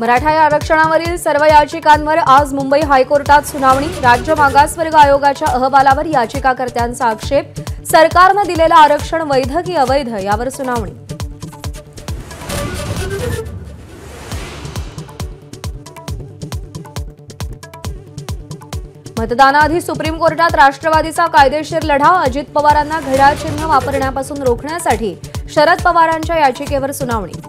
मराठा आरक्षणावरील सर्व याचिकांवर आज मुंबई हायकोर्टात सुनावणी। राज्य मागासवर्ग आयोगाच्या अहवालावर याचिकाकर्त्यांचा आक्षेप। सरकारने दिलेलं आरक्षण वैध की अवैध यावर सुनावणी। मतदानाआधी सुप्रीम कोर्टात राष्ट्रवादीचा कायदेशीर लढा। अजित पवारांना घड्याळ चिन्ह वापरण्यापासून रोखण्यासाठी शरद पवारांच्या याचिकेवर सुनावणी।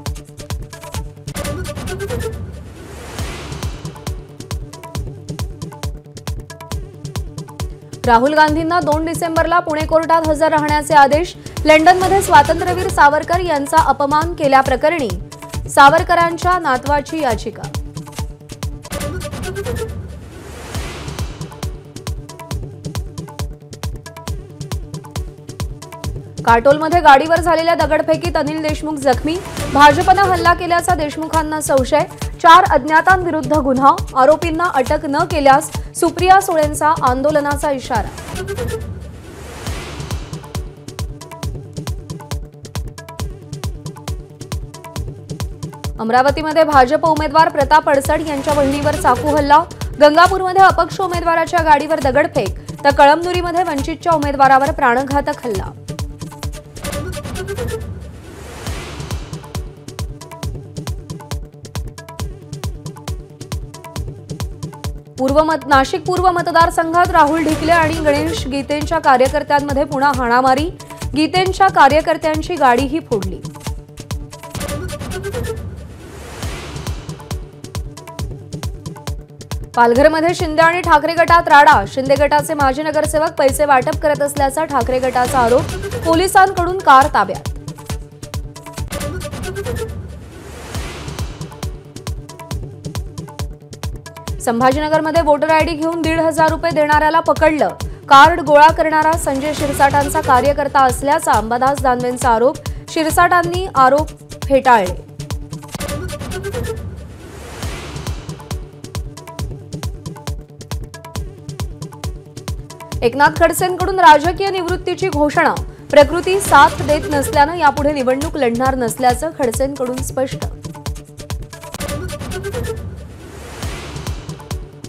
राहुल गांधींना 2 डिसेंबरला पुणे कोर्टात हजर राहण्याचे आदेश। लंडनमध्ये स्वातंत्र्यवीर सावरकर यांचा अपमान केल्याप्रकरणी सावरकरांच्या नातवाची याचिका। काटोलमध्ये गाडीवर झालेल्या दगडफेकीत अनिल देशमुख जखमी। भाजपने हल्ला केल्याचा देशमुखांना संशय। 4 अज्ञातांविरुद्ध गुन्हा। आरोपींना अटक न केल्यास सुप्रिया सुळेंचा आंदोलनाचा इशारा। अमरावतीमध्ये भाजप उमेदवार प्रताप अडसड यांच्या बहिणीवर चाकू हल्ला। गंगापूरमध्ये अपक्ष उमेदवाराच्या गाडीवर दगडफेक तर कळमनुरीमध्ये वंचितच्या उमेदवारावर प्राणघातक हल्ला। नाशिक पूर्व मतदारसंघात राहुल ढिकले आणि गणेश गीतेंच्या कार्यकर्त्यांमध्ये पुन्हा हाणामारी। गीतेंच्या कार्यकर्त्यांची गाडीही फोडली। पालघरमध्ये शिंदे आणि ठाकरे गटात राडा। शिंदे गटाचे माजी नगरसेवक पैसे वाटप करत असल्याचा ठाकरे गटाचा आरोप। पोलिसांकडून कार ताब्यात। संभाजीनगरमध्ये वोटर आयडी घेऊन 1,500 रुपये देणाऱ्याला पकडलं। कार्ड गोळा करणारा संजय शिरसाटांचा कार्यकर्ता असल्याचा अंबादास दानवेंचा आरोप। शिरसाटांनी आरोप फेटाळले। एकनाथ खडसेंकडून राजकीय निवृत्तीची घोषणा। प्रकृती साथ देत नसल्याने यापुढे निवडणूक लढणार नसल्याचं खडसेंकडून स्पष्ट।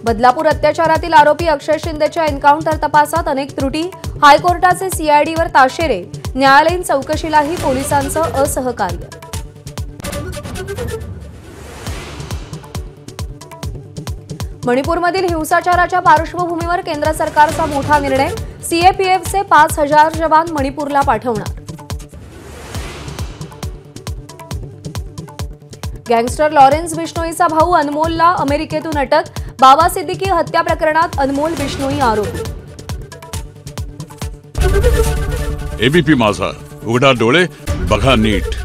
बदलापूर अत्याचारातील आरोपी अक्षय शिंदेच्या एन्काउंटर तपासात अनेक त्रुटी। हायकोर्टाचे सीआयडीवर ताशेरे। न्यायालयीन चौकशीलाही पोलिसांचं असहकार्य। मणिपूरमधील हिंसाचाराच्या पार्श्वभूमीवर केंद्र सरकारचा मोठा निर्णय। सीएपीएफचे 5,000 जवान मणिपूरला पाठवणार। गँगस्टर लॉरेन्स बिश्नोईचा भाऊ अनमोलला अमेरिकेतून अटक। बाबा सिद्दीकी हत्या प्रकरणात अनमोल बिश्नोई आरोपी। एबीपी माझा, उघडा डोळे बघा नीट।